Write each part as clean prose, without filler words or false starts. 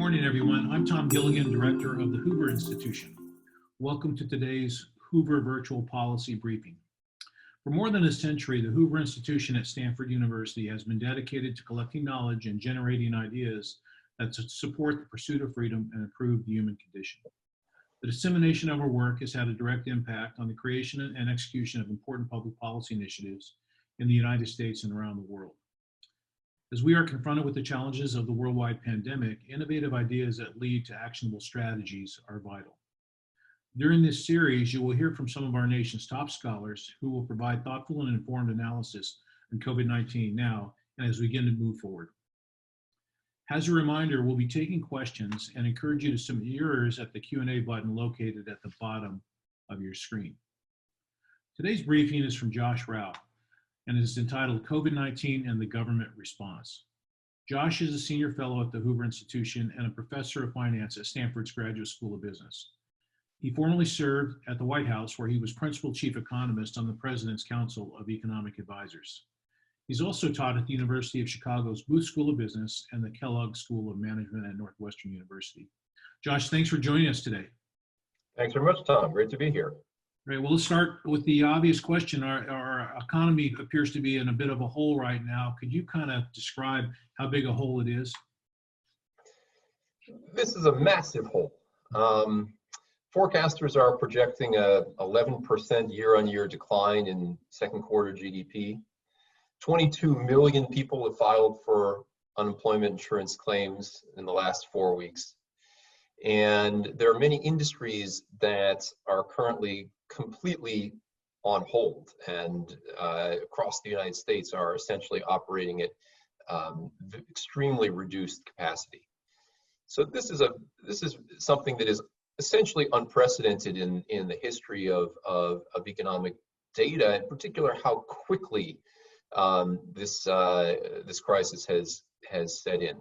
morning, everyone. I'm Tom Gilligan, Director of the Hoover Institution. Welcome to today's Hoover Virtual Policy Briefing. For more than a century, the Hoover Institution at Stanford University has been dedicated to collecting knowledge and generating ideas that support the pursuit of freedom and improve the human condition. The dissemination of our work has had a direct impact on the creation and execution of important public policy initiatives in the United States and around the world. As we are confronted with the challenges of the worldwide pandemic, innovative ideas that lead to actionable strategies are vital. During this series, you will hear from some of our nation's top scholars who will provide thoughtful and informed analysis on COVID-19 now and as we begin to move forward. As a reminder, we'll be taking questions and encourage you to submit yours at the Q&A button located at the bottom of your screen. Today's briefing is from Josh Rauh and is entitled COVID-19 and the Government Response. Josh is a senior fellow at the Hoover Institution and a professor of finance at Stanford's Graduate School of Business. He formerly served at the White House, where he was principal chief economist on the President's Council of Economic Advisors. He's also taught at the University of Chicago's Booth School of Business and the Kellogg School of Management at Northwestern University. Josh, thanks for joining us today. Thanks very much, Tom. Great to be here. Great. Well, let's start with the obvious question. Our economy appears to be in a bit of a hole right now. Could you kind of describe how big a hole it is? This is a massive hole. Forecasters are projecting a 11% year-on-year decline in second quarter GDP. 22 million people have filed for unemployment insurance claims in the last 4 weeks. And there are many industries that are currently completely on hold and across the United States are essentially operating at extremely reduced capacity. So this is something that is essentially unprecedented in the history of economic data, in particular how quickly this crisis has set in.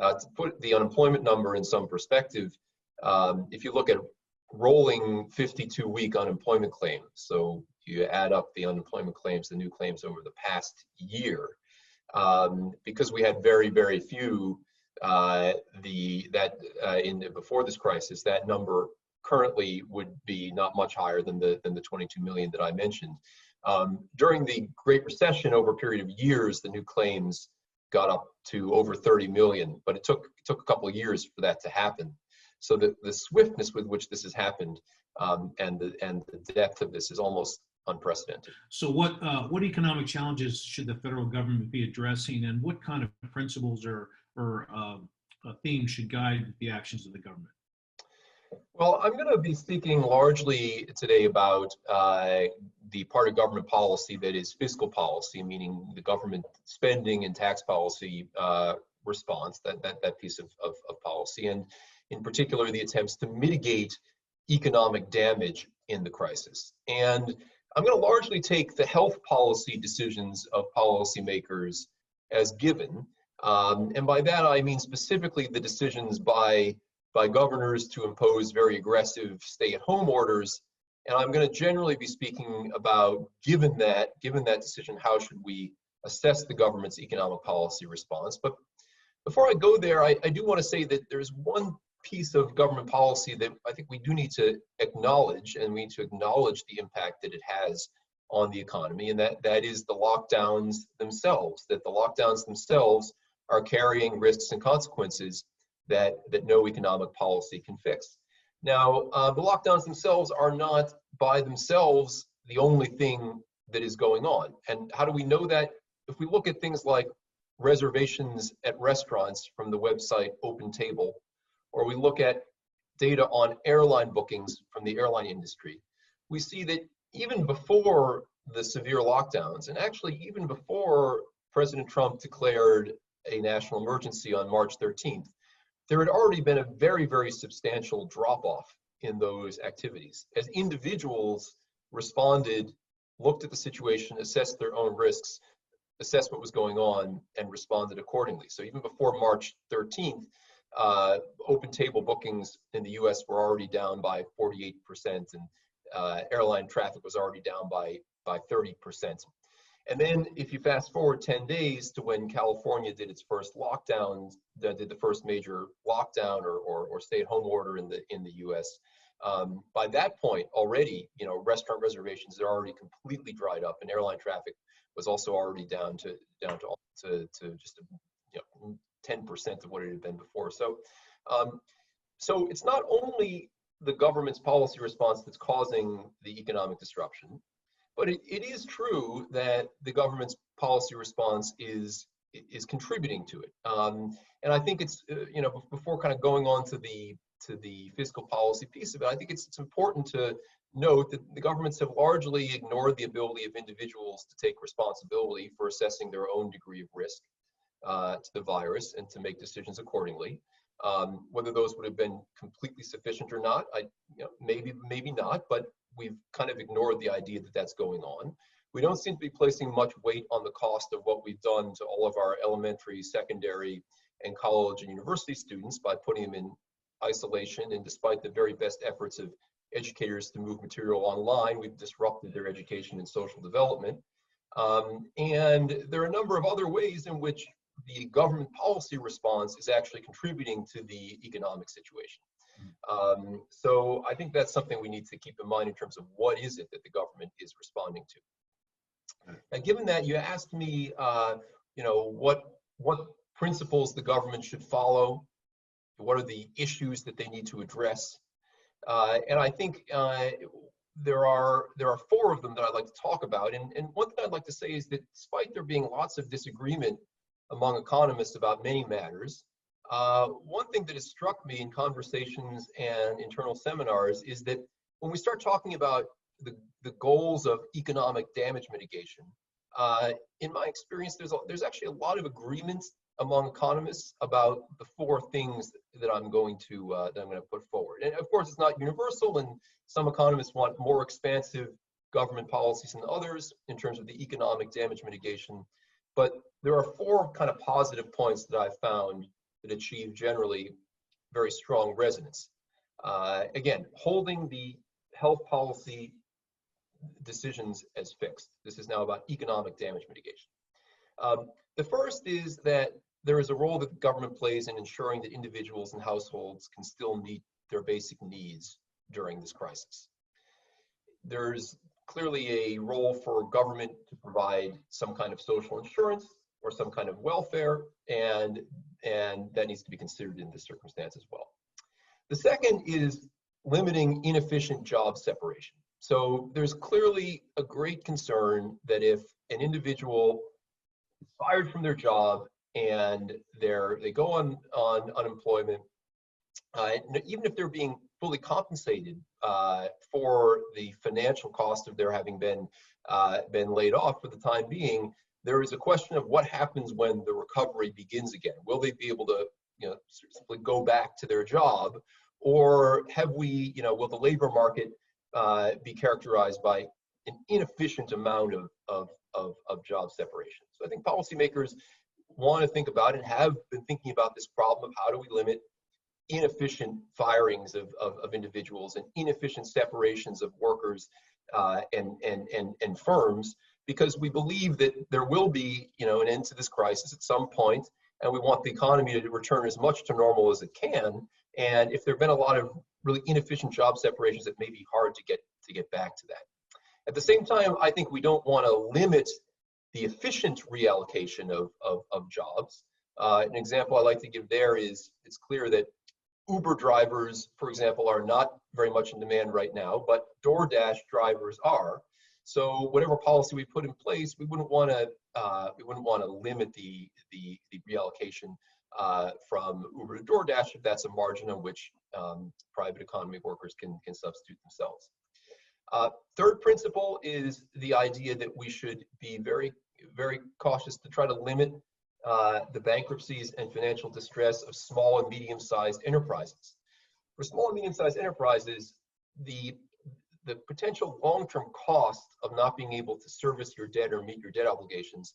To put the unemployment number in some perspective, if you look at rolling 52-week unemployment claims, so you add up the unemployment claims, the new claims over the past year, because we had very, very few before this crisis, that number currently would be not much higher than the 22 million that I mentioned. During the Great Recession, over a period of years, the new claims got up to over 30 million, but it took a couple of years for that to happen. So the swiftness with which this has happened and the depth of this is almost unprecedented. So what economic challenges should the federal government be addressing, and what kind of principles or themes should guide the actions of the government? Well, I'm going to be speaking largely today about the part of government policy that is fiscal policy, meaning the government spending and tax policy response, that piece of policy, and in particular the attempts to mitigate economic damage in the crisis. And I'm going to largely take the health policy decisions of policymakers as given. And by that I mean specifically the decisions by governors to impose very aggressive stay-at-home orders. And I'm going to generally be speaking about, given that decision, how should we assess the government's economic policy response. But before I go there, I do want to say that there's one piece of government policy that I think we do need to acknowledge, and we need to acknowledge the impact that it has on the economy, and that is the lockdowns themselves, that the lockdowns themselves are carrying risks and consequences that no economic policy can fix. Now, the lockdowns themselves are not by themselves the only thing that is going on. And how do we know that? If we look at things like reservations at restaurants from the website OpenTable, or we look at data on airline bookings from the airline industry, we see that even before the severe lockdowns, and actually even before President Trump declared a national emergency on March 13th, there had already been a very, very substantial drop-off in those activities. As individuals responded, looked at the situation, assessed their own risks, assessed what was going on, and responded accordingly. So even before March 13th, OpenTable bookings in the US were already down by 48%, and airline traffic was already down by 30%. And then if you fast forward 10 days to when California did its first lockdown, did the first major lockdown or stay-at-home order in the US, by that point already, restaurant reservations had already completely dried up, and airline traffic was also already down to just 10% of what it had been before. So it's not only the government's policy response that's causing the economic disruption, but it is true that the government's policy response is contributing to it. And I think it's before kind of going on to the fiscal policy piece of it, I think it's important to note that the governments have largely ignored the ability of individuals to take responsibility for assessing their own degree of risk to the virus and to make decisions accordingly. Whether those would have been completely sufficient or not, maybe not, but we've kind of ignored the idea that that's going on. We don't seem to be placing much weight on the cost of what we've done to all of our elementary, secondary, and college and university students by putting them in isolation. And despite the very best efforts of educators to move material online, we've disrupted their education and social development. And there are a number of other ways in which the government policy response is actually contributing to the economic situation. So I think that's something we need to keep in mind in terms of what is it that the government is responding to. Now, given that you asked me, what principles the government should follow, what are the issues that they need to address, and I think there are 4 of them that I'd like to talk about. And one thing I'd like to say is that despite there being lots of disagreement among economists about many matters, one thing that has struck me in conversations and internal seminars is that when we start talking about the goals of economic damage mitigation, in my experience, there's actually a lot of agreement among economists about the 4 things that I'm going to put forward. And of course, it's not universal, and some economists want more expansive government policies than others in terms of the economic damage mitigation. But there are 4 kind of positive points that I've found that achieve generally very strong resonance. Again, holding the health policy decisions as fixed. This is now about economic damage mitigation. The first is that there is a role that the government plays in ensuring that individuals and households can still meet their basic needs during this crisis. There's clearly a role for government to provide some kind of social insurance or some kind of welfare, and that needs to be considered in this circumstance as well. The second is limiting inefficient job separation. So there's clearly a great concern that if an individual is fired from their job and they go on unemployment, even if they're being fully compensated for the financial cost of their having been laid off for the time being, there is a question of what happens when the recovery begins again. Will they be able to simply go back to their job, or will the labor market be characterized by an inefficient amount of job separation? So I think policymakers want to think about and have been thinking about this problem of how do we limit inefficient firings of individuals and inefficient separations of workers and firms, because we believe that there will be an end to this crisis at some point, and we want the economy to return as much to normal as it can. And if there have been a lot of really inefficient job separations, it may be hard to get back to that. At the same time, I think we don't want to limit the efficient reallocation of jobs. An example I like to give there is it's clear that Uber drivers, for example, are not very much in demand right now, but DoorDash drivers are. So whatever policy we put in place, we wouldn't want to limit the reallocation from Uber to DoorDash if that's a margin on which private economy workers can substitute themselves. Third principle is the idea that we should be very, very cautious to try to limit the bankruptcies and financial distress of small and medium-sized enterprises. For small and medium-sized enterprises, the potential long-term cost of not being able to service your debt or meet your debt obligations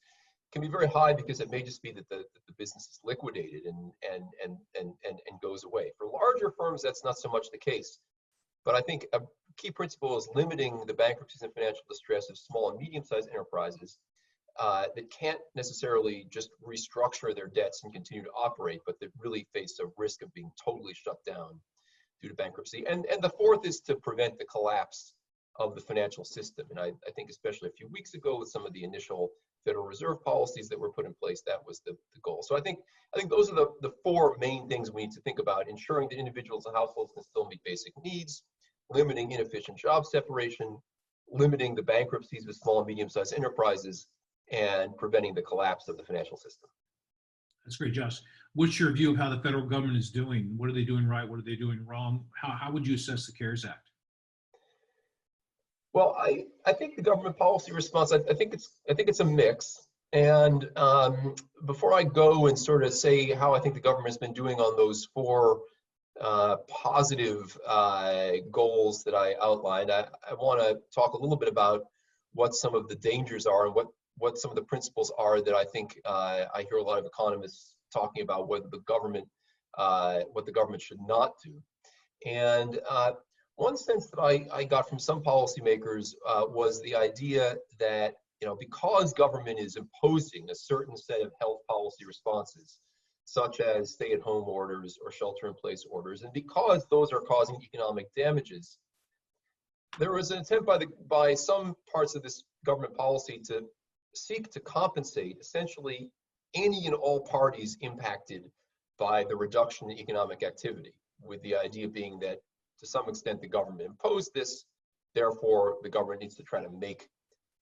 can be very high, because it may just be that the business is liquidated and goes away. For larger firms, that's not so much the case. But I think a key principle is limiting the bankruptcies and financial distress of small and medium-sized enterprises that can't necessarily just restructure their debts and continue to operate, but that really face a risk of being totally shut down due to bankruptcy. And the fourth is to prevent the collapse of the financial system. And I think especially a few weeks ago with some of the initial Federal Reserve policies that were put in place, that was the goal. So I think those are the four main things we need to think about: ensuring that individuals and households can still meet basic needs, limiting inefficient job separation, limiting the bankruptcies of small and medium-sized enterprises, and preventing the collapse of the financial system. That's great, Josh. What's your view of how the federal government is doing? What are they doing right? What are they doing wrong? How would you assess the CARES Act? Well, I think the government policy response, I think it's a mix. And before I go and sort of say how I think the government's been doing on those four positive goals that I outlined, I want to talk a little bit about what some of the dangers are and what some of the principles are that I think I hear a lot of economists talking about what the government should not do. And one sense that I got from some policymakers was the idea that, because government is imposing a certain set of health policy responses, such as stay-at-home orders or shelter-in-place orders, and because those are causing economic damages, there was an attempt by some parts of this government policy to seek to compensate essentially any and all parties impacted by the reduction in economic activity, with the idea being that to some extent the government imposed this, therefore the government needs to try to make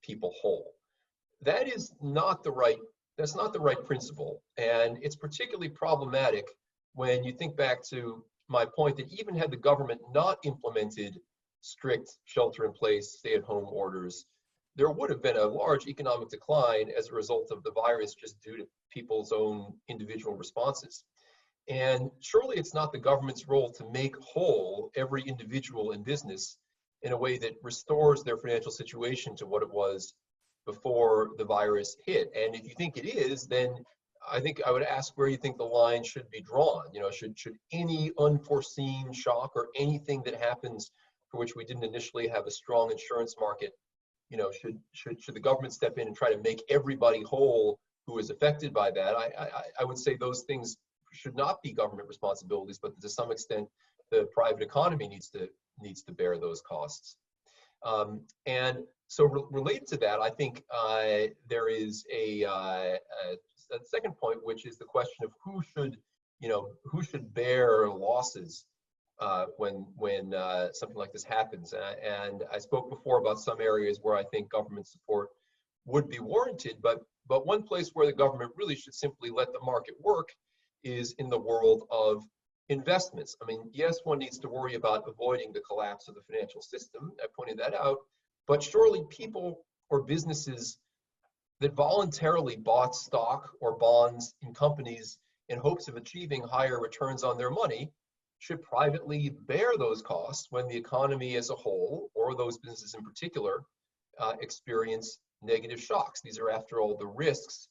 people whole. That's not the right principle, and it's particularly problematic when you think back to my point that even had the government not implemented strict shelter-in-place, stay-at-home orders, there would have been a large economic decline as a result of the virus just due to people's own individual responses. And surely it's not the government's role to make whole every individual in business in a way that restores their financial situation to what it was before the virus hit. And if you think it is, then I think I would ask where you think the line should be drawn. Should any unforeseen shock or anything that happens for which we didn't initially have a strong insurance market, should the government step in and try to make everybody whole who is affected by that? I would say those things should not be government responsibilities, but to some extent, the private economy needs to bear those costs. And so related to that, I think there is a second point, which is the question of who should bear losses when something like this happens. And I spoke before about some areas where I think government support would be warranted, but one place where the government really should simply let the market work is in the world of investments. I mean, yes, one needs to worry about avoiding the collapse of the financial system. I pointed that out. But surely people or businesses that voluntarily bought stock or bonds in companies in hopes of achieving higher returns on their money should privately bear those costs when the economy as a whole, or those businesses in particular, experience negative shocks. These are, after all, the risks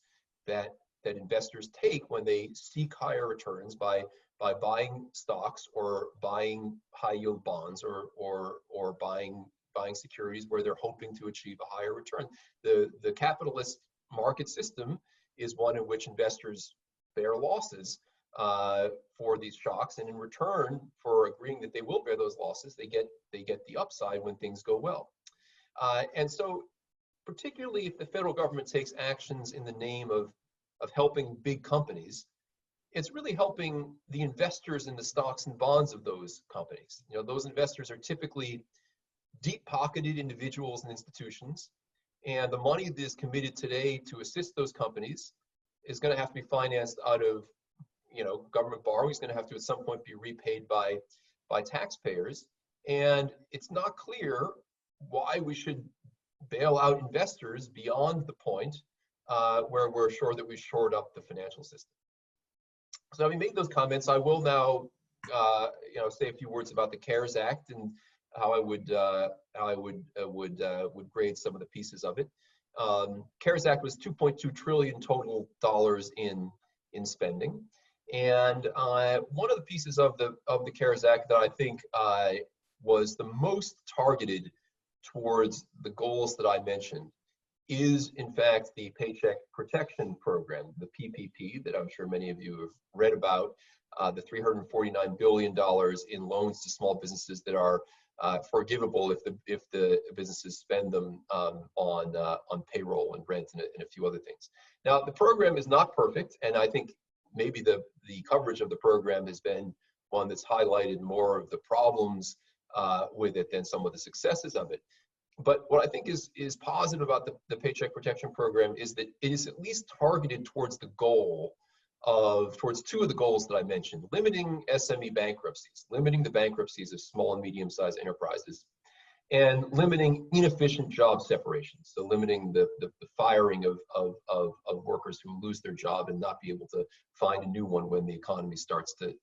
that investors take when they seek higher returns by buying stocks or buying high yield bonds or buying securities where they're hoping to achieve a higher return. The capitalist market system is one in which investors bear losses for these shocks, and in return for agreeing that they will bear those losses, they get the upside when things go well. And so, particularly if the federal government takes actions in the name of helping big companies, it's really helping the investors in the stocks and bonds of those companies. Those investors are typically deep-pocketed individuals and institutions, and the money that is committed today to assist those companies is going to have to be financed out of government borrowing. Is going to have to at some point be repaid by taxpayers, and it's not clear why we should bail out investors beyond the point where we're sure that we've shored up the financial system. So having made those comments, I will now say a few words about the CARES Act and how I would grade some of the pieces of it. CARES Act was $2.2 trillion total dollars in spending, and one of the pieces of the CARES Act that I think was the most targeted towards the goals that I mentioned is in fact the Paycheck Protection Program, the PPP, that I'm sure many of you have read about, the $349 billion in loans to small businesses that are forgivable if the businesses spend them on payroll and rent and a few other things. Now, the program is not perfect, and I think maybe the coverage of the program has been one that's highlighted more of the problems with it than some of the successes of it. But what I think is positive about the Paycheck Protection Program is that it is at least targeted towards the goal towards two of the goals that I mentioned: limiting SME bankruptcies, limiting the bankruptcies of small and medium-sized enterprises, and limiting inefficient job separations. So limiting the firing of workers who lose their job and not be able to find a new one when the economy starts to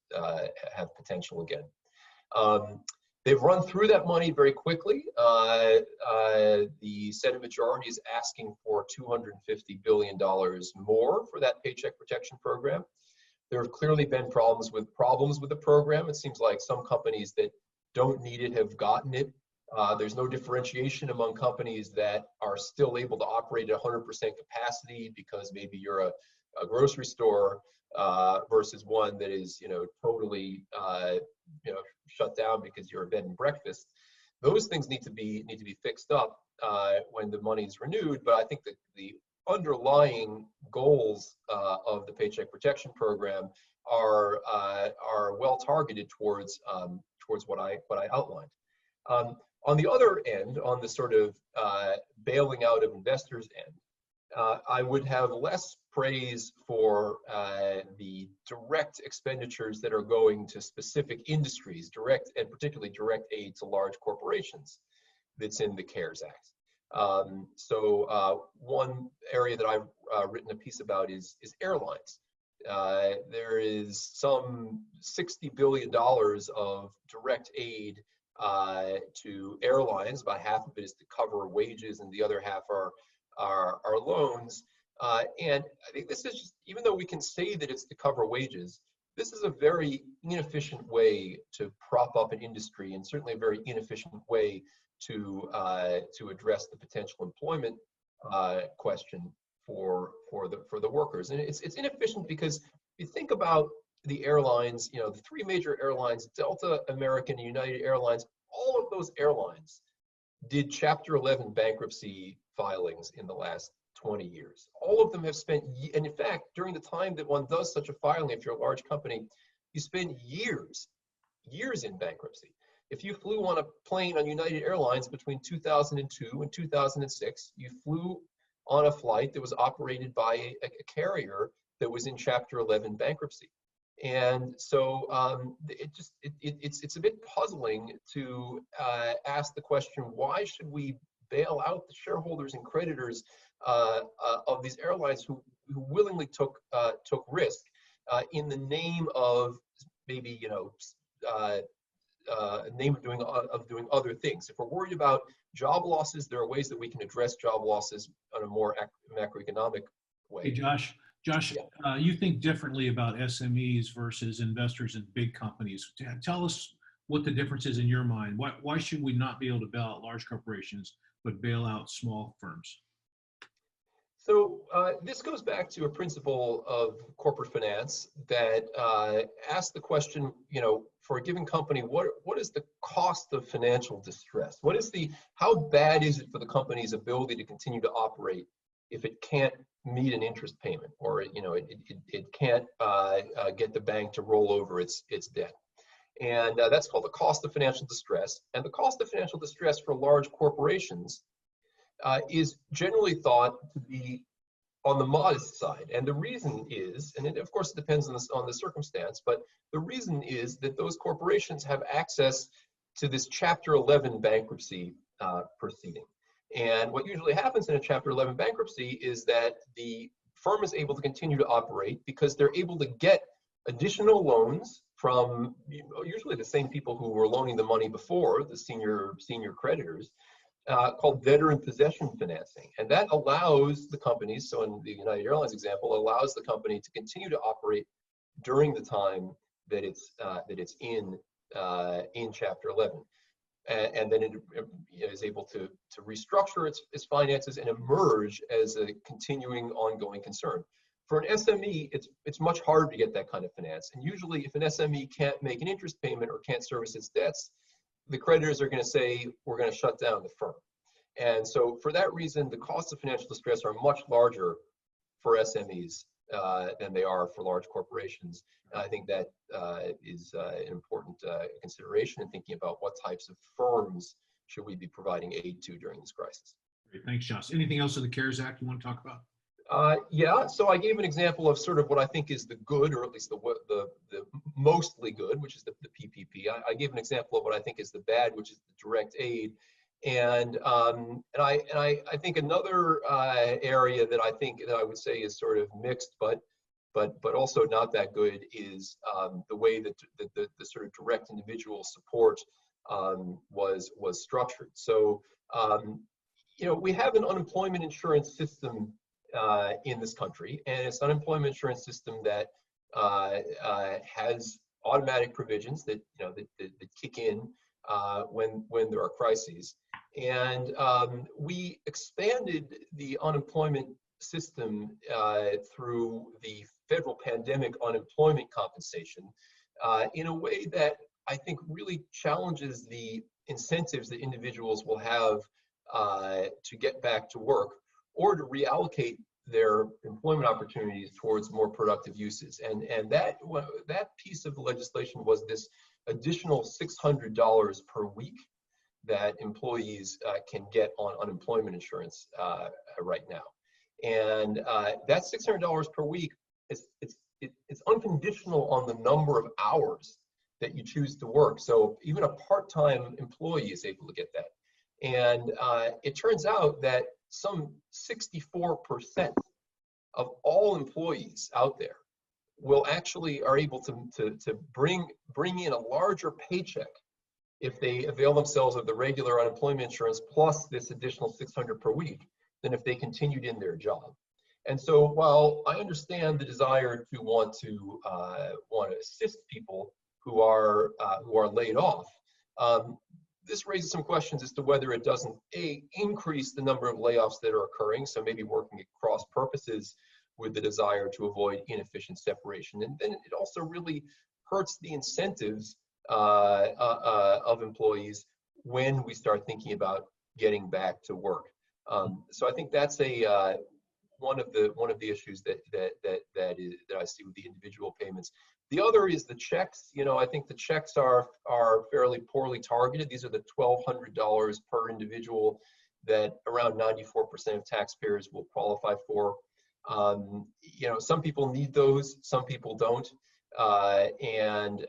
have potential again. They've run through that money very quickly. The Senate majority is asking for $250 billion more for that Paycheck Protection Program. There have clearly been problems with the program. It seems like some companies that don't need it have gotten it. There's no differentiation among companies that are still able to operate at 100% capacity because maybe you're a grocery store versus one that is, totally, shut down because you're a bed and breakfast. Those things need to be fixed up when the money is renewed. But I think that the underlying goals of the Paycheck Protection Program are well targeted towards what I outlined. On the other end, on the sort of bailing out of investors end, I would have less praise for the direct expenditures that are going to specific industries, direct and particularly direct aid to large corporations that's in the CARES Act. One area that I've written a piece about is airlines. There is some $60 billion of direct aid to airlines. About half of it is to cover wages, and the other half are loans. And I think this is just, even though we can say that it's to cover wages, this is a very inefficient way to prop up an industry, and certainly a very inefficient way to address the potential employment question for the workers. And it's inefficient because you think about the airlines, the three major airlines, Delta, American, and United Airlines, all of those airlines did Chapter 11 bankruptcy filings in the last 20 years. All of them have spent, and in fact, during the time that one does such a filing, if you're a large company, you spend years in bankruptcy. If you flew on a plane on United Airlines between 2002 and 2006, you flew on a flight that was operated by a carrier that was in Chapter 11 bankruptcy. And so it's a bit puzzling to ask the question, why should we bail out the shareholders and creditors of these airlines who willingly took risk in the name of maybe name of doing other things. If we're worried about job losses, there are ways that we can address job losses on a more macroeconomic way. Hey, Josh, Yeah. you think differently about SMEs versus investors in big companies. Tell us what the difference is in your mind. Why should we not be able to bail out large corporations, but bail out small firms? So this goes back to a principle of corporate finance that asks the question, for a given company, what is the cost of financial distress? How bad is it for the company's ability to continue to operate if it can't meet an interest payment, or it can't get the bank to roll over its debt? And that's called the cost of financial distress. And the cost of financial distress for large corporations is generally thought to be on the modest side. And the reason is, and of course it depends on the circumstance, but the reason is that those corporations have access to this Chapter 11 bankruptcy proceeding. And what usually happens in a Chapter 11 bankruptcy is that the firm is able to continue to operate because they're able to get additional loans from usually the same people who were loaning the money before, the senior creditors, called veteran possession financing. And that allows the companies, so in the United Airlines example, allows the company to continue to operate during the time that it's in Chapter 11. and then it is able to restructure its finances and emerge as a continuing ongoing concern. For an SME, it's much harder to get that kind of finance. And usually if an SME can't make an interest payment or can't service its debts, the creditors are going to say, we're going to shut down the firm. And so for that reason, the costs of financial distress are much larger for SMEs than they are for large corporations. And I think that is an important consideration in thinking about what types of firms should we be providing aid to during this crisis. Great. Thanks, Josh. Anything else in the CARES Act you want to talk about? Yeah, so I gave an example of sort of what I think is the good, or at least the mostly good, which is the PPP. I gave an example of what I think is the bad, which is the direct aid. And I think another area that I would say is sort of mixed, but also not that good is the way that the sort of direct individual support was structured. So we have an unemployment insurance system in this country, and it's an unemployment insurance system that has automatic provisions that that kick in when there are crises. And we expanded the unemployment system through the federal pandemic unemployment compensation in a way that I think really challenges the incentives that individuals will have to get back to work or to reallocate their employment opportunities towards more productive uses. And that piece of the legislation was this additional $600 per week that employees can get on unemployment insurance right now. And that $600 per week, it's unconditional on the number of hours that you choose to work. So even a part-time employee is able to get that. And it turns out that some 64% of all employees out there are able to bring in a larger paycheck if they avail themselves of the regular unemployment insurance plus this additional $600 per week than if they continued in their job. And so while I understand the desire to want to assist people who are laid off, this raises some questions as to whether it doesn't increase the number of layoffs that are occurring, so maybe working at cross purposes with the desire to avoid inefficient separation. And then it also really hurts the incentives of employees when we start thinking about getting back to work. So I think that's one of the issues that I see with the individual payments. The other is the checks. I think the checks are fairly poorly targeted. These are the $1,200 per individual that around 94% of taxpayers will qualify for. Some people need those, some people don't. And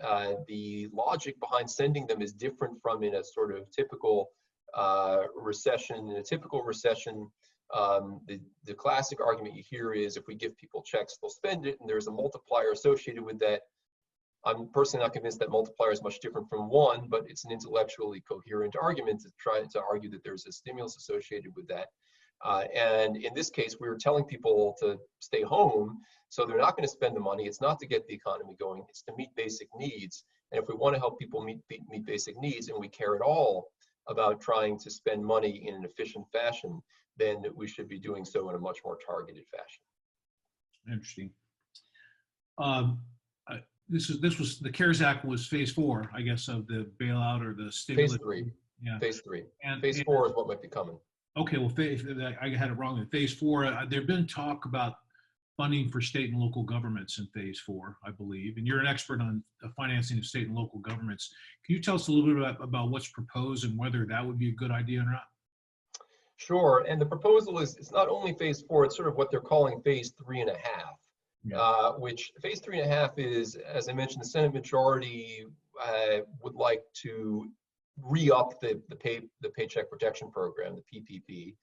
the logic behind sending them is different from in a sort of typical recession. In a typical recession, the classic argument you hear is if we give people checks, they'll spend it, and there's a multiplier associated with that. I'm personally not convinced that multiplier is much different from one, but it's an intellectually coherent argument to try to argue that there's a stimulus associated with that. And in this case, we were telling people to stay home, so they're not going to spend the money. It's not to get the economy going, it's to meet basic needs. And if we want to help people meet basic needs, and we care at all about trying to spend money in an efficient fashion, then we should be doing so in a much more targeted fashion. Interesting. This was the CARES Act was phase 4, I guess, of the bailout or the stimulus. Phase 3. Yeah. Phase 3. And phase 4 is what might be coming. Okay, well, I had it wrong. In phase 4, there've been talk about funding for state and local governments in phase 4, I believe. And you're an expert on the financing of state and local governments. Can you tell us a little bit about what's proposed and whether that would be a good idea or not? Sure, and the proposal is it's not only phase 4, it's sort of what they're calling phase 3.5. Yeah. Which phase 3.5 is, as I mentioned, the Senate majority would like to re-up the Paycheck Protection Program, the PPP,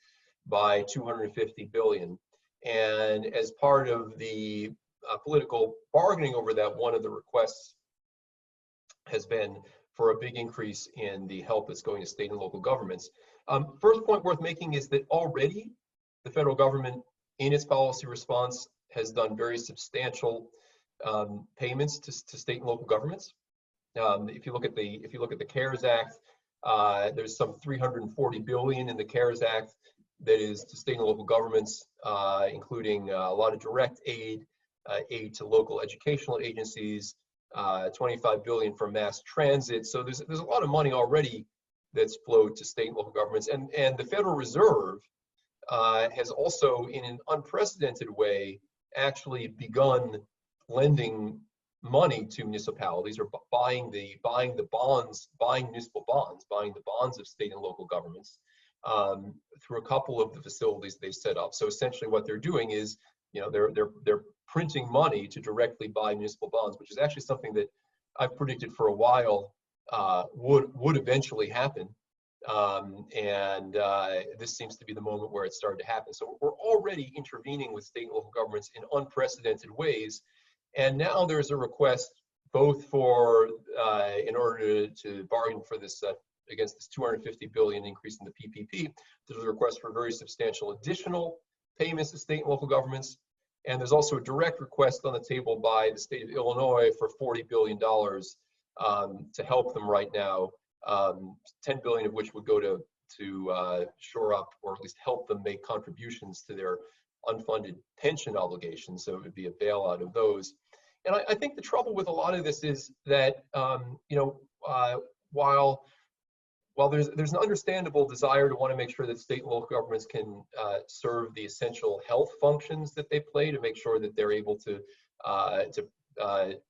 by $250 billion. And as part of the political bargaining over that, one of the requests has been for a big increase in the help that's going to state and local governments. First point worth making is that already the federal government, in its policy response, has done very substantial payments to state and local governments. If you look at the CARES Act, There's some $340 billion in the CARES Act that is to state and local governments, including a lot of direct aid, aid to local educational agencies, $25 billion for mass transit. So there's a lot of money already that's flowed to state and local governments, and the Federal Reserve has also, in an unprecedented way, actually begun lending money to municipalities, or buying municipal bonds, buying the bonds of state and local governments through a couple of the facilities they set up. So essentially, what they're doing is, they're printing money to directly buy municipal bonds, which is actually something that I've predicted for a while would eventually happen. This seems to be the moment where it started to happen. So we're already intervening with state and local governments in unprecedented ways. And now there's a request both for, in order to bargain for this, against this $250 billion increase in the PPP, there's a request for very substantial additional payments to state and local governments. And there's also a direct request on the table by the state of Illinois for $40 billion to help them right now, $10 billion of which would go to shore up, or at least help them make contributions to their unfunded pension obligations. So it would be a bailout of those. And I think the trouble with a lot of this is that, while there's an understandable desire to want to make sure that state and local governments can serve the essential health functions that they play, to make sure that they're able to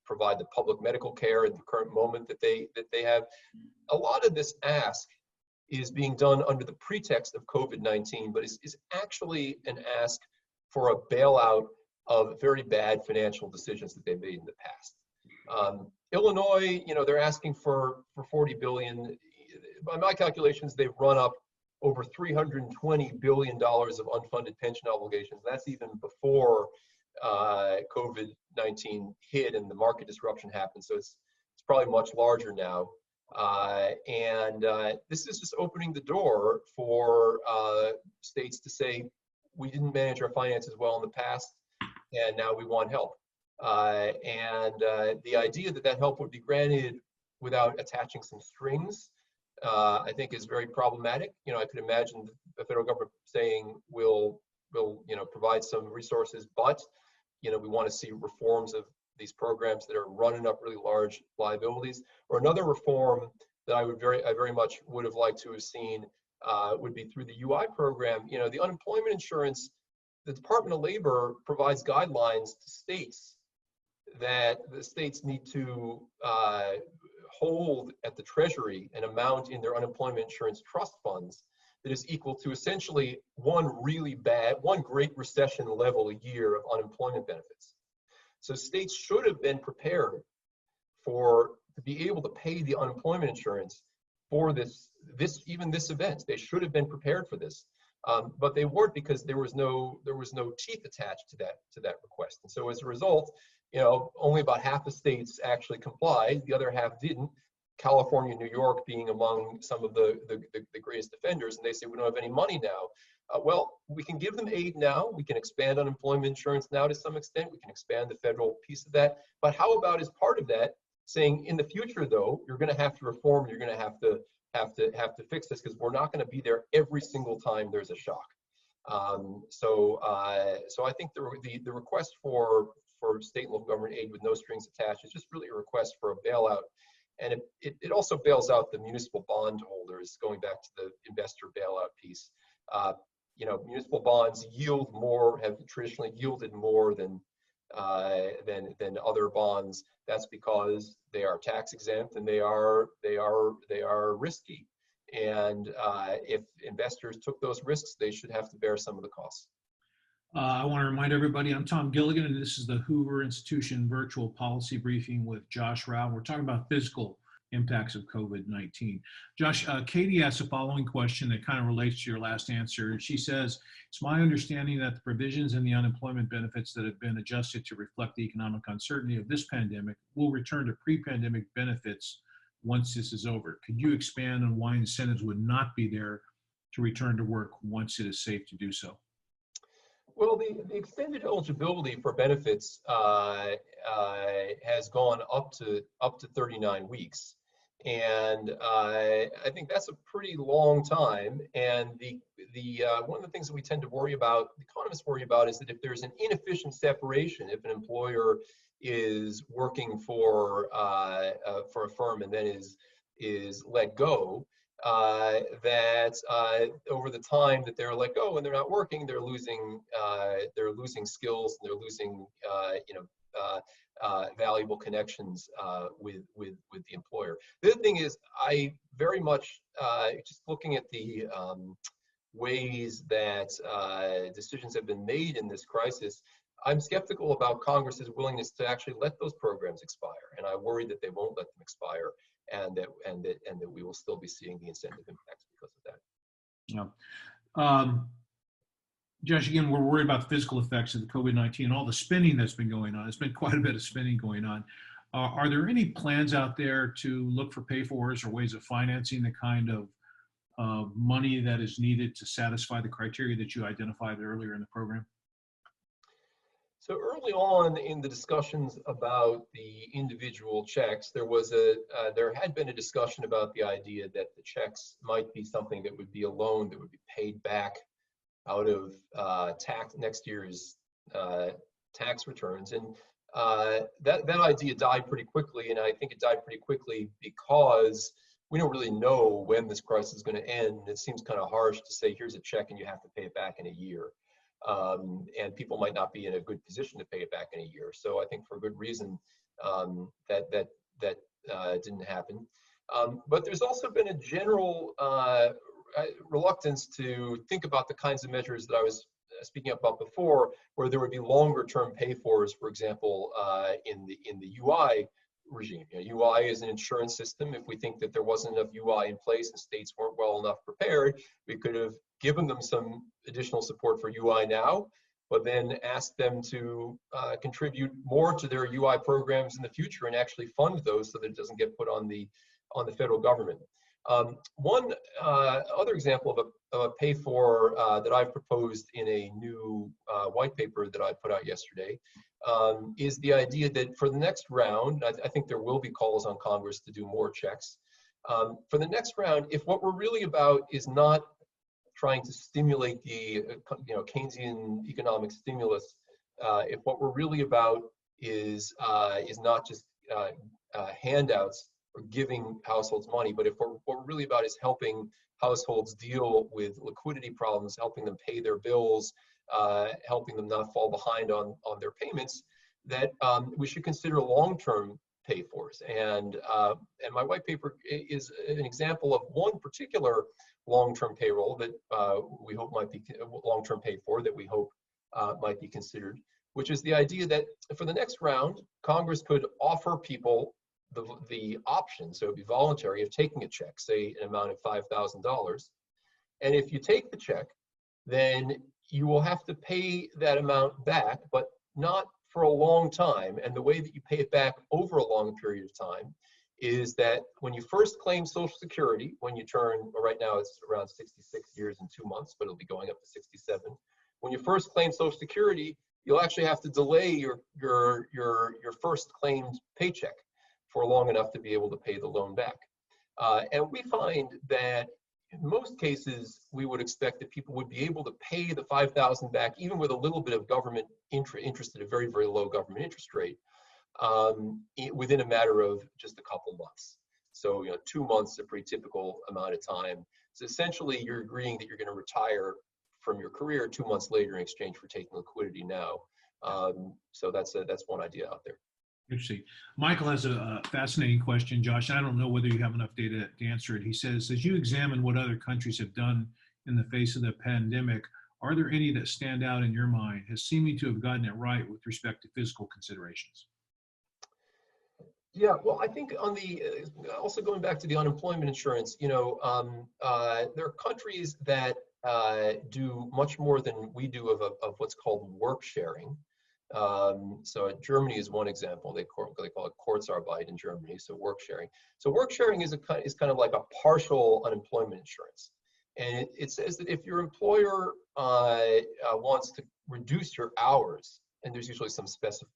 provide the public medical care at the current moment that they have, a lot of this ask is being done under the pretext of COVID-19, but is actually an ask for a bailout of very bad financial decisions that they've made in the past. Illinois, they're asking for $40 billion. By my calculations, they've run up over $320 billion of unfunded pension obligations. That's even before COVID-19 hit and the market disruption happened. So it's probably much larger now. This is just opening the door for states to say, we didn't manage our finances well in the past, and now we want help. The idea that help would be granted without attaching some strings, I think, is very problematic. I could imagine the federal government saying, we'll provide some resources, but we want to see reforms of these programs that are running up really large liabilities. Or another reform that I very much would have liked to have seen would be through the UI program. The unemployment insurance, the Department of Labor provides guidelines to states that the states need to hold at the Treasury an amount in their unemployment insurance trust funds that is equal to essentially one Great Recession level a year of unemployment benefits. So states should have been prepared to be able to pay the unemployment insurance for this event. They should have been prepared for this, but they weren't, because there was no teeth attached to that request. And so as a result, only about half the states actually complied, the other half didn't. California and New York being among some of the greatest offenders, and they say, we don't have any money now. Well, we can give them aid now. We can expand unemployment insurance now to some extent. We can expand the federal piece of that. But how about, as part of that, saying, in the future, though, you're going to have to reform. You're going to have to fix this, because we're not going to be there every single time there's a shock. So I think the request for state and local government aid with no strings attached is just really a request for a bailout. And it also bails out the municipal bond holders, going back to the investor bailout piece. Municipal bonds have traditionally yielded more than other bonds. That's because they are tax exempt and they are risky. And if investors took those risks, they should have to bear some of the costs. I want to remind everybody, I'm Tom Gilligan, and this is the Hoover Institution virtual policy briefing with Josh Rauh. We're talking about fiscal impacts of COVID-19. Josh, Katie asked the following question that kind of relates to your last answer. She says, it's my understanding that the provisions in the unemployment benefits that have been adjusted to reflect the economic uncertainty of this pandemic will return to pre-pandemic benefits once this is over. Could you expand on why incentives would not be there to return to work once it is safe to do so? Well, the extended eligibility for benefits has gone up to 39 weeks, And I think that's a pretty long time. And one of the things that we tend to worry about, economists worry about, is that if there's an inefficient separation, if an employer is working for a firm and then is let go, that over the time that they're let go and they're not working, they're losing skills, and they're losing valuable connections with the employer. The other thing is, I very much just looking at the ways that decisions have been made in this crisis, I'm skeptical about Congress's willingness to actually let those programs expire, and I worry that they won't let them expire, and that we will still be seeing the incentive impacts because of that. Yeah. Josh, again, we're worried about the physical effects of the COVID-19 and all the spending that's been going on. There's been quite a bit of spending going on. Are there any plans out there to look for Payfors or ways of financing the kind of money that is needed to satisfy the criteria that you identified earlier in the program? So early on in the discussions about the individual checks, there had been a discussion about the idea that the checks might be something that would be a loan that would be paid back out of next year's tax returns, and that idea died pretty quickly. And I think it died pretty quickly because we don't really know when this crisis is going to end. It seems kind of harsh to say, here's a check and you have to pay it back in a year. And people might not be in a good position to pay it back in a year. So I think for good reason that didn't happen. But there's also been a general reluctance to think about the kinds of measures that I was speaking about before, where there would be longer-term pay-fors, for example, in the UI regime. UI is an insurance system. If we think that there wasn't enough UI in place and states weren't well enough prepared, we could have given them some additional support for UI now, but then asked them to contribute more to their UI programs in the future and actually fund those so that it doesn't get put on the federal government. One other example of a pay-for that I've proposed in a new white paper that I put out yesterday is the idea that for the next round, I think there will be calls on Congress to do more checks. For the next round, if what we're really about is not trying to stimulate the Keynesian economic stimulus, if what we're really about is not just handouts or giving households money, but if what we're really about is helping households deal with liquidity problems, helping them pay their bills, helping them not fall behind on their payments, that we should consider long-term pay-fors. And my white paper is an example of one particular long-term payroll that we hope might be long-term pay-for that we hope might be considered, which is the idea that for the next round, Congress could offer people the option, so it'd be voluntary, of taking a check, say an amount of $5,000. And if you take the check, then you will have to pay that amount back, but not for a long time. And the way that you pay it back over a long period of time is that when you first claim Social Security, when you turn, well, right now it's around 66 years and 2 months, but it'll be going up to 67. When you first claim Social Security, you'll actually have to delay your first claimed paycheck for long enough to be able to pay the loan back. And we find that in most cases, we would expect that people would be able to pay the $5,000 back, even with a little bit of government interest at a very, very low government interest rate, within a matter of just a couple months. So 2 months is a pretty typical amount of time. So essentially, you're agreeing that you're going to retire from your career 2 months later in exchange for taking liquidity now. So that's one idea out there. Interesting. Michael has a fascinating question, Josh. I don't know whether you have enough data to answer it. He says, as you examine what other countries have done in the face of the pandemic, are there any that stand out in your mind as seeming to have gotten it right with respect to fiscal considerations? Yeah, well, I think on the also going back to the unemployment insurance, there are countries that do much more than we do of what's called work sharing. So Germany is one example. They call it Kurzarbeit in Germany. So work sharing. So work sharing is kind of like a partial unemployment insurance, and it says that if your employer wants to reduce your hours and there's usually some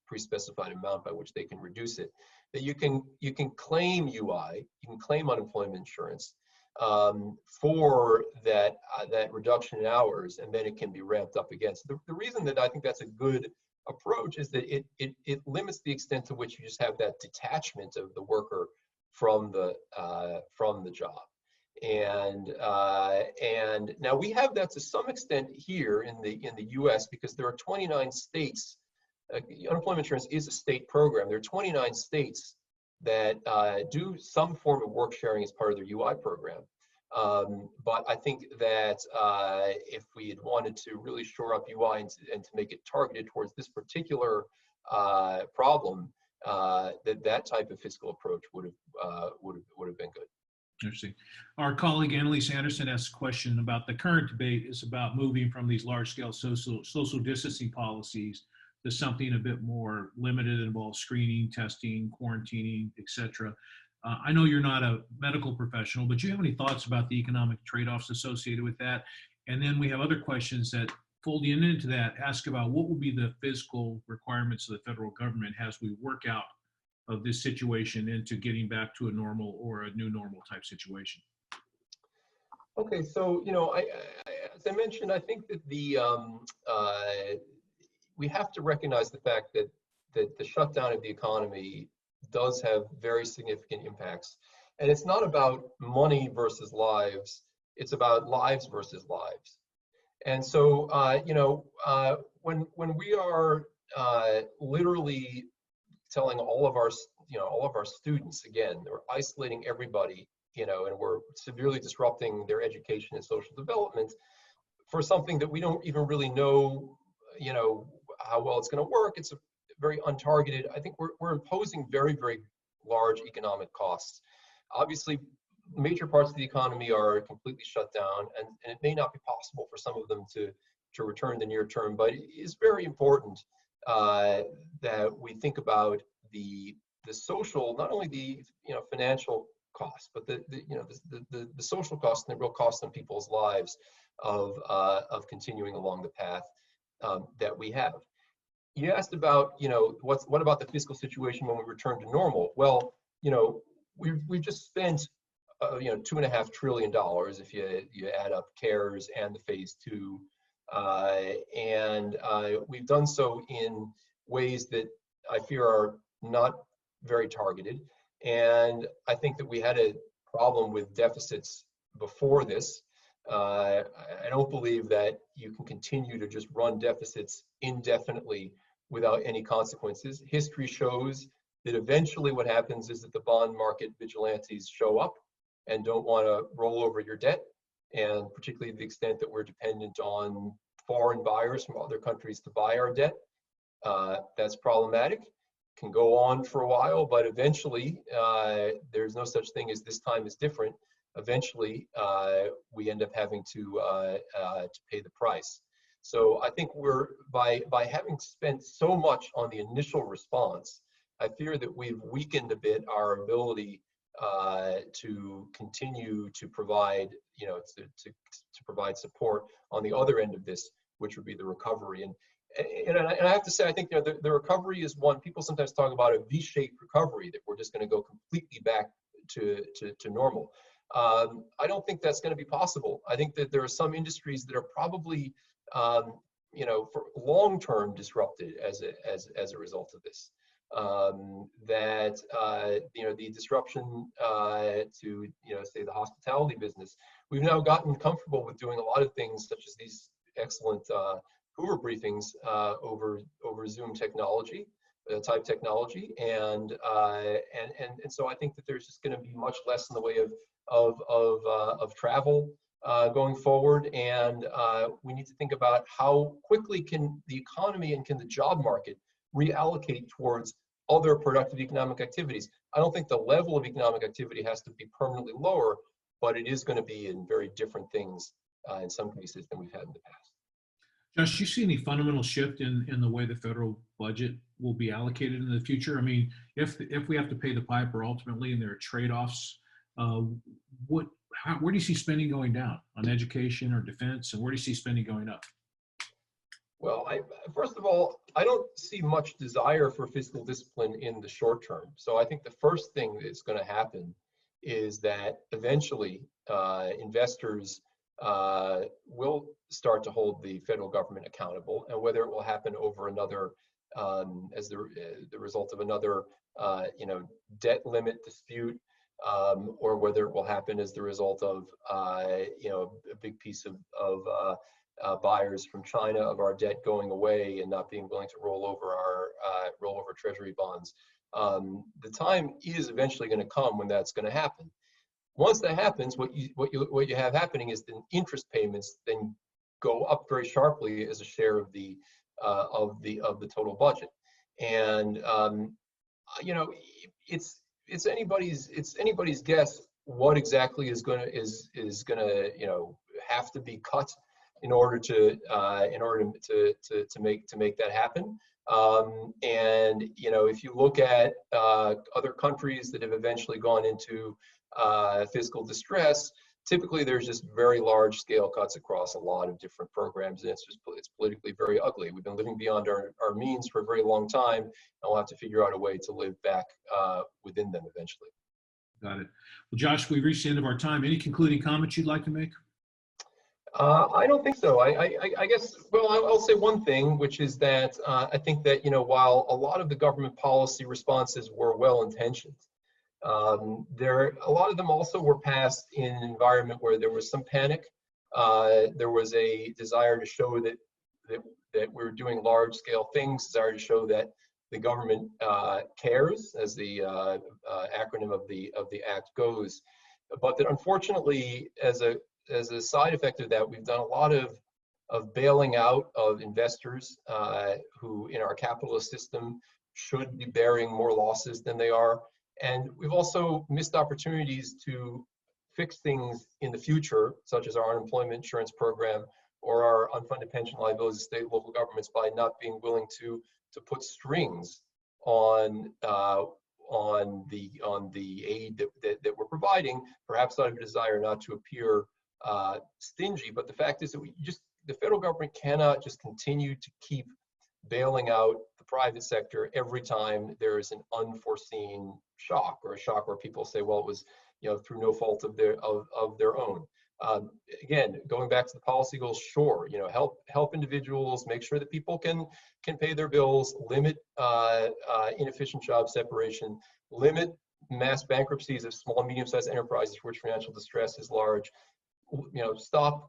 pre-specified amount by which they can reduce it, that you can claim UI, you can claim unemployment insurance for that reduction in hours, and then it can be ramped up again. So the reason that I think that's a good approach is that it limits the extent to which you just have that detachment of the worker from the job. And now we have that to some extent here in the U.S. because there are 29 states. Unemployment insurance is a state program. There are 29 states that do some form of work sharing as part of their UI program. But I think that if we had wanted to really shore up UI and to make it targeted towards this particular problem, that type of fiscal approach would have been good. Interesting. Our colleague Annalise Anderson asked a question about the current debate is about moving from these large-scale social distancing policies to something a bit more limited, involves screening, testing, quarantining, etc. I know you're not a medical professional, but do you have any thoughts about the economic trade-offs associated with that? And then we have other questions that folding into that ask about what will be the fiscal requirements of the federal government as we work out of this situation into getting back to a normal or a new normal type situation. Okay, so as I mentioned, I think that we have to recognize the fact that the shutdown of the economy does have very significant impacts, and it's not about money versus lives; it's about lives versus lives. And so, when we are literally telling all of our students, again, we're isolating everybody, and we're severely disrupting their education and social development for something that we don't even really know, how well it's going to work. It's very untargeted. I think we're imposing very, very large economic costs. Obviously, major parts of the economy are completely shut down, and it may not be possible for some of them to return in the near term, but it is very important that we think about the social, not only the financial costs, but the social costs and the real costs on people's lives of continuing along the path that we have. You asked about what about the fiscal situation when we return to normal? Well, we've just spent $2.5 trillion if you add up CARES and the phase 2, and we've done so in ways that I fear are not very targeted. And I think that we had a problem with deficits before this. I don't believe that you can continue to just run deficits indefinitely without any consequences. History shows that eventually what happens is that the bond market vigilantes show up and don't want to roll over your debt, and particularly to the extent that we're dependent on foreign buyers from other countries to buy our debt. That's problematic. Can go on for a while, but eventually there's no such thing as this time is different. Eventually we end up having to pay the price. So I think we're by having spent so much on the initial response, I fear that we've weakened a bit our ability to continue to provide, to provide support on the other end of this, which would be the recovery. And I have to say, I think the recovery is one. People sometimes talk about a V-shaped recovery, that we're just going to go completely back to normal. I don't think that's going to be possible. I think that there are some industries that are probably, for long-term disrupted as a result of this. The disruption to say the hospitality business, we've now gotten comfortable with doing a lot of things such as these excellent Hoover briefings over Zoom technology, type technology, and so I think that there's just going to be much less in the way of travel going forward, and we need to think about how quickly can the economy and can the job market reallocate towards other productive economic activities. I don't think the level of economic activity has to be permanently lower, but it is going to be in very different things in some cases than we've had in the past. Josh, do you see any fundamental shift in the way the federal budget will be allocated in the future? I mean, if we have to pay the piper ultimately and there are trade-offs, where do you see spending going down on education or defense, and where do you see spending going up? Well, first of all, I don't see much desire for fiscal discipline in the short term. So I think the first thing that's going to happen is that eventually investors will start to hold the federal government accountable, and whether it will happen over another, as the result of another, debt limit dispute, or whether it will happen as the result of, a big piece of buyers from China of our debt going away and not being willing to roll over treasury bonds. The time is eventually going to come when that's going to happen. Once that happens, what you have happening is the interest payments then go up very sharply as a share of the total budget, and it's anybody's guess what exactly is going to have to be cut in order to make that happen. And if you look at other countries that have eventually gone into fiscal distress, typically there's just very large scale cuts across a lot of different programs, and it's politically very ugly. We've been living beyond our means for a very long time, and we'll have to figure out a way to live back within them eventually. Got it. Well, Josh, we've reached the end of our time. Any concluding comments you'd like to make? I don't think so. I guess, well, I'll say one thing, which is that I think that, while a lot of the government policy responses were well-intentioned, a lot of them also were passed in an environment where there was some panic. There was a desire to show that we're doing large-scale things, desire to show that the government cares, as the acronym of the act goes, but that unfortunately, as a side effect of that, we've done a lot of bailing out of investors who, in our capitalist system, should be bearing more losses than they are. And we've also missed opportunities to fix things in the future, such as our unemployment insurance program or our unfunded pension liabilities of state and local governments, by not being willing to put strings on the aid that we're providing, perhaps out of a desire not to appear stingy. But the fact is that the federal government cannot just continue to keep bailing out the private sector every time there is an unforeseen shock, or a shock where people say, well, it was through no fault of their own. Again, going back to the policy goals, sure, help individuals, make sure that people can pay their bills, limit inefficient job separation, limit mass bankruptcies of small and medium-sized enterprises for which financial distress is large. Stop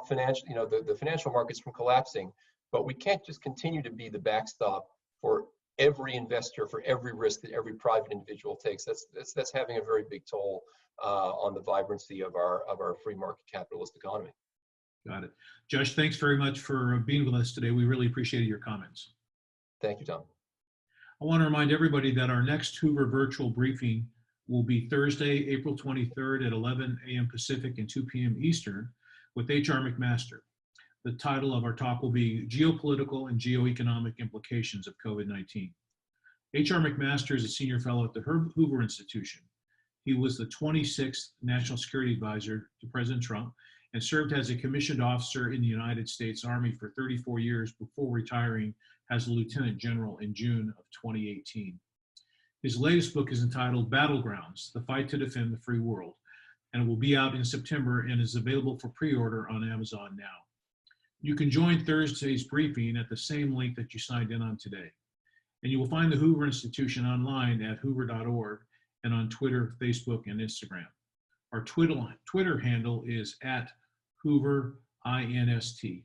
financial, the financial markets from collapsing. But we can't just continue to be the backstop for every investor, for every risk that every private individual takes. That's having a very big toll on the vibrancy of our free market capitalist economy. Got it. Josh, thanks very much for being with us today. We really appreciated your comments. Thank you, Tom. I want to remind everybody that our next Hoover virtual briefing will be Thursday, April 23rd at 11 a.m. Pacific and 2 p.m. Eastern with H.R. McMaster. The title of our talk will be Geopolitical and Geoeconomic Implications of COVID-19. H.R. McMaster is a senior fellow at the Hoover Institution. He was the 26th National Security Advisor to President Trump and served as a commissioned officer in the United States Army for 34 years before retiring as a lieutenant general in June of 2018. His latest book is entitled Battlegrounds: The Fight to Defend the Free World, and it will be out in September and is available for pre-order on Amazon now. You can join Thursday's briefing at the same link that you signed in on today. And you will find the Hoover Institution online at hoover.org and on Twitter, Facebook, and Instagram. Our Twitter handle is @HooverINST.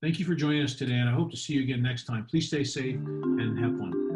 Thank you for joining us today, and I hope to see you again next time. Please stay safe and have fun.